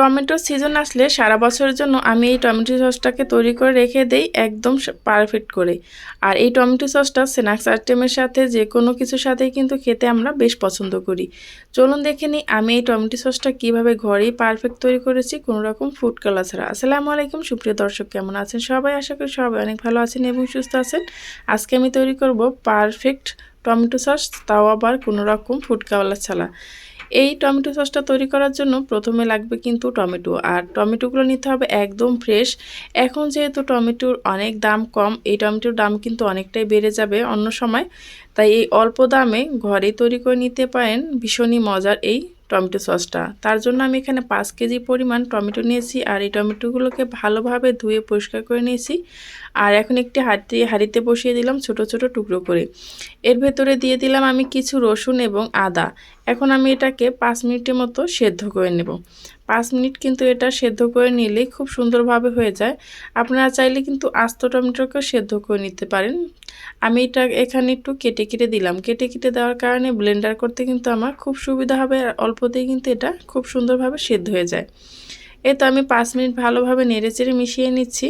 Tomato season আসলে সারা বছরের জন্য আমি এই টমেটো সসটাকে তৈরি করে রেখে দেই একদম পারফেক্ট করে। আর এই টমেটো সসটা স্ন্যাক্স আইটেমের সাথে যে কোনো কিছুর সাথেই কিন্তু খেতে আমরা বেশ পছন্দ করি। চলুন দেখে নিই আমি এই টমেটো সসটা কীভাবে ঘরেই পারফেক্ট তৈরি করেছি কোনো রকম ফুড কালার ছাড়া। আসসালামু আলাইকুম সুপ্রিয় দর্শক, কেমন আছেন সবাই? আশা করি সবাই অনেক ভালো আছেন এবং সুস্থ আছেন। আজকে আমি তৈরি করব পারফেক্ট টমেটো সস, তাও আবার কোনো রকম ফুড কালার ছাড়া। এই টমেটো সসটা তৈরি করার জন্য প্রথমে লাগবে কিন্তু টমেটো, আর টমেটোগুলো নিতে হবে একদম ফ্রেশ। এখন যেহেতু টমেটোর অনেক দাম কম, এই টমেটোর দাম কিন্তু অনেকটাই বেড়ে যাবে অন্য সময়, তাই এই অল্প দামে ঘরেই তৈরি করে নিতে পারেন ভীষণই মজার এই টমেটো সসটা। তার জন্য আমি এখানে 5 কেজি পরিমাণ টমেটো নিয়েছি, আর এই টমেটোগুলোকে ভালোভাবে ধুয়ে পরিষ্কার করে নিয়েছি। আর এখন একটি হাঁড়িতে বসিয়ে দিলাম ছোট ছোট টুকরো করে। এর ভেতরে দিয়ে দিলাম আমি কিছু রসুন এবং আদা। এখন আমি এটাকে 5 মিনিটের মতো সেদ্ধ করে নেব। 5 মিনিট কিন্তু এটা সেদ্ধ করে নিলেই খুব সুন্দরভাবে হয়ে যায়। আপনারা চাইলে কিন্তু আস্ত টমেটোকে সেদ্ধ করে নিতে পারেন। আমি এটা এখানে একটু কেটে কেটে দিলাম। কেটে কেটে দেওয়ার কারণে ব্লেন্ডার করতে কিন্তু আমার খুব সুবিধা হবে, আর অল্পতেই কিন্তু এটা খুব সুন্দরভাবে সেদ্ধ হয়ে যায়। এই তো আমি 5 মিনিট ভালোভাবে নেড়েচেড়ে মিশিয়ে নিচ্ছি।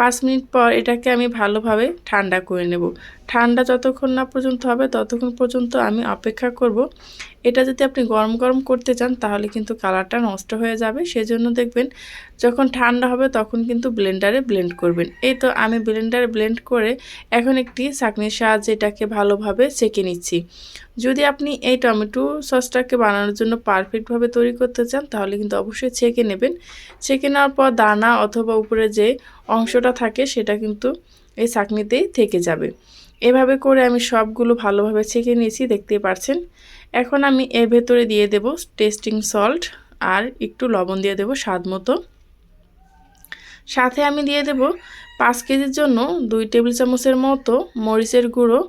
5 মিনিট পর এটাকে আমি ভালোভাবে ঠান্ডা করে নেব। ঠান্ডা যতক্ষণ না পর্যন্ত হবে ততক্ষণ পর্যন্ত আমি অপেক্ষা করব। এটা যদি আপনি গরম গরম করতে চান তাহলে কিন্তু কালারটা নষ্ট হয়ে যাবে, সেজন্য দেখবেন যখন ঠান্ডা হবে তখন কিন্তু ব্লেন্ডারে ব্লেন্ড করবেন। এই তো আমি ব্লেন্ডারে ব্লেন্ড করে এখন একটি ছাঁকনির সাহায্যে এটাকে ভালোভাবে ছেঁকে নিচ্ছি। যদি আপনি এই টমেটো সসটাকে বানানোর জন্য পারফেক্টভাবে তৈরি করতে চান তাহলে কিন্তু অবশ্যই ছেঁকে নেবেন। ছেঁকে নেওয়ার পর দানা অথবা উপরে যে অংশটা থাকে সেটা কিন্তু এই ছাঁকনিতেই থেকে যাবে। এভাবে করে আমি সবগুলো ভালোভাবে ছেঁকে নিয়েছি, দেখতেই পাচ্ছেন। এখন আমি এর ভেতরে দিয়ে দেব টেস্টিং সল্ট আর একটু লবণ দিয়ে দেব স্বাদ মতো। সাথে আমি দিয়ে দেব 5 কেজির জন্য 2 টেবিল চামচের মতো মরিচের গুঁড়ো।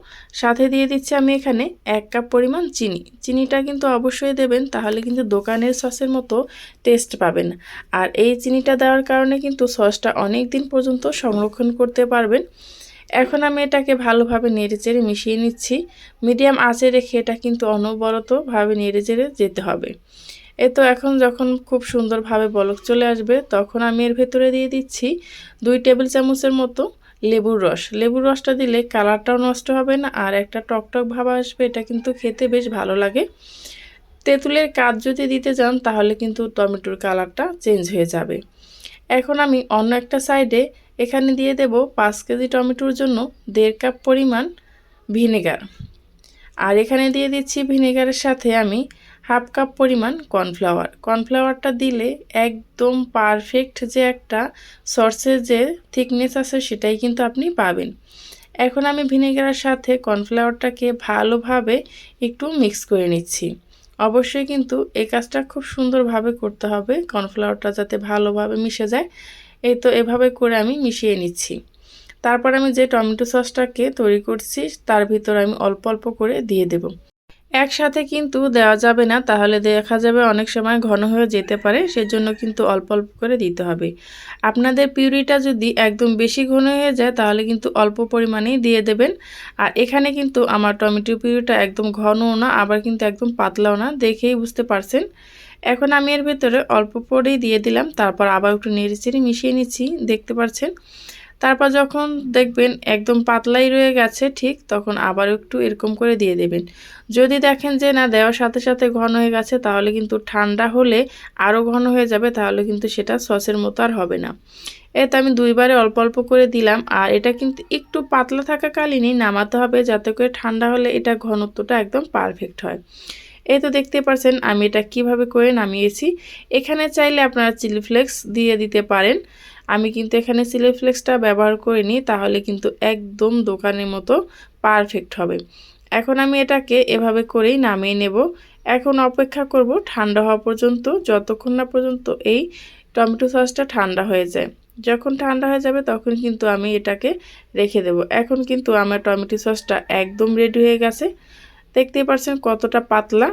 সাথে দিয়ে দিচ্ছি আমি এখানে 1 কাপ পরিমাণ চিনি। চিনিটা কিন্তু অবশ্যই দেবেন, তাহলে কিন্তু দোকানের সসের মতো টেস্ট পাবেন। আর এই চিনিটা দেওয়ার কারণে কিন্তু সসটা অনেক দিন পর্যন্ত সংরক্ষণ করতে পারবেন। এখন আমি এটাকে ভালোভাবে নেড়েচেড়ে মিশিয়ে নিচ্ছি। মিডিয়াম আঁচে রেখে এটা কিন্তু অনবরতভাবে নেড়েচেড়ে যেতে হবে। এই তো এখন যখন খুব সুন্দরভাবে বলক চলে আসবে তখন আমি এর ভেতরে দিয়ে দিচ্ছি 2 টেবিল চামচের মতো লেবুর রস। লেবুর রসটা দিলে কালারটাও নষ্ট হবে না, আর একটা টকটক ভাব আসবে, এটা কিন্তু খেতে বেশ ভালো লাগে। তেঁতুলের কাজ যদি দিতে যান তাহলে কিন্তু টমেটোর কালারটা চেঞ্জ হয়ে যাবে। এখন আমি অন্য একটা সাইডে এখানে দিয়ে দেব 5 কেজি টমেটোর জন্য 1.5 কাপ পরিমাণ ভিনেগার। আর এখানে দিয়ে দিচ্ছি ভিনেগারের সাথে আমি 1/2 কাপ পরিমাণ কর্নফ্লাওয়ার। কর্নফ্লাওয়ারটা দিলে একদম পারফেক্ট যে একটা সসের যে থিকনেস আছে সেটাই কিন্তু আপনি পাবেন। এখন আমি ভিনেগারের সাথে কর্নফ্লাওয়ারটাকে ভালোভাবে একটু মিক্স করে নিচ্ছি। অবশ্যই কিন্তু এই কাজটা খুব সুন্দরভাবে করতে হবে, কর্নফ্লাওয়ারটা যাতে ভালোভাবে মিশে যায়। এই তো এভাবে করে আমি মিশিয়ে নিচ্ছি। তারপর আমি যে টমেটো সসটাকে তৈরি করছি তার ভিতরে আমি অল্প অল্প করে দিয়ে দেব। একসাথে কিন্তু দেওয়া যাবে না, তাহলে দেখা যাবে অনেক সময় ঘন হয়ে যেতে পারে, সেজন্য কিন্তু অল্প অল্প করে দিতে হবে। আপনাদের পিউরিটা যদি একদম বেশি ঘন হয়ে যায় তাহলে কিন্তু অল্প পরিমাণেই দিয়ে দেবেন। আর এখানে কিন্তু আমার টমেটো পিউরিটা একদম ঘনও না আবার কিন্তু একদম পাতলাও না, দেখেই বুঝতে পারছেন। এখন আমি এর ভেতরে অল্প করেই দিয়ে দিলাম, তারপর আবার একটু নেড়েচেড়ে মিশিয়ে নিচ্ছি, দেখতে পাচ্ছেন। তারপর যখন দেখবেন একদম পাতলাই রয়ে গেছে ঠিক, তখন আবার একটু এরকম করে দিয়ে দেবেন। যদি দেখেন যে না দেওয়ার সাথে সাথে ঘন হয়ে গেছে তাহলে কিন্তু ঠান্ডা হলে আরও ঘন হয়ে যাবে, তাহলে কিন্তু সেটা সসের মতো আর হবে না। এতে আমি 2 বারে অল্প অল্প করে দিলাম, আর এটা কিন্তু একটু পাতলা থাকাকালীনই নামাতে হবে, যাতে করে ঠান্ডা হলে এটা ঘনত্বটা একদম পারফেক্ট হয়। এই তো দেখতে পাচ্ছেন আমি এটা কিভাবে করে নামিয়েছি। এখানে চাইলে আপনারা চিলি ফ্লেক্স দিয়ে দিতে পারেন। আমি কিন্তু এখানে চিলি ফ্লেক্সটা ব্যবহার করিনি, তাহলে কিন্তু একদম দোকানের মতো পারফেক্ট হবে। এখন আমি এটাকে এভাবে করেই নামিয়ে নেব। এখন অপেক্ষা করব ঠান্ডা হওয়া পর্যন্ত, যতক্ষণ না পর্যন্ত এই টমেটো সসটা ঠান্ডা হয়ে যায়। যখন ঠান্ডা হয়ে যাবে তখন কিন্তু আমি এটাকে রেখে দেব। এখন কিন্তু আমার টমেটো সসটা একদম রেডি হয়ে গেছে, দেখতেই পাচ্ছেন কতটা পাতলা।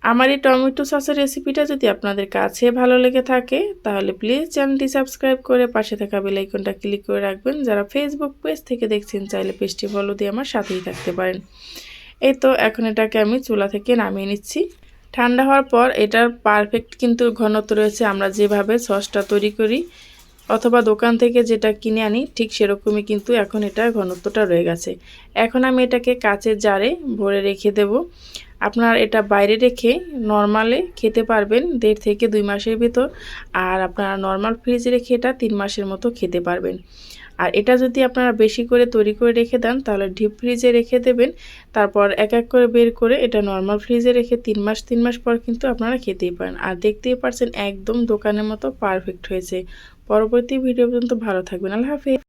আমার এই টমেটো সসের রেসিপিটা যদি আপনাদের কাছে ভালো লেগে থাকে তাহলে প্লিজ চ্যানেলটি সাবস্ক্রাইব করে পাশে থাকা বেল আইকনটা ক্লিক করে রাখবেন। যারা ফেসবুক পেজ থেকে দেখছেন চাইলে পেজটি ফলো দিয়ে আমার সাথেই থাকতে পারেন। এই তো এখন এটাকে আমি চুলা থেকে নামিয়ে নিচ্ছি। ঠান্ডা হওয়ার পর এটার পারফেক্ট কিন্তু ঘনত্ব রয়েছে আমরা যেভাবে সসটা তৈরি করি অথবা দোকান থেকে যেটা কিনে আনি ঠিক সেরকমই কিন্তু এখন এটা ঘনত্বটা রয়ে গেছে। এখন আমি এটাকে কাচের জারে ভরে রেখে দেব। আপনার এটা বাইরে রেখে নরমালে খেতে পারবেন 1.5 থেকে 2 মাসের ভিতর, আর আপনারা নরমাল ফ্রিজে রেখে এটা 3 মাসের মতো খেতে পারবেন। আর এটা যদি আপনারা বেশি করে তৈরি করে রেখে দেন তাহলে ডিপ ফ্রিজে রেখে দেবেন, তারপর এক এক করে বের করে এটা নরমাল ফ্রিজে রেখে 3 মাস পর কিন্তু আপনারা খেতেই পারেন। আর দেখতেই পারছেন একদম দোকানের মতো পারফেক্ট হয়েছে। পরবর্তী ভিডিও পর্যন্ত ভালো থাকবেন। আল্লাহ হাফেজ।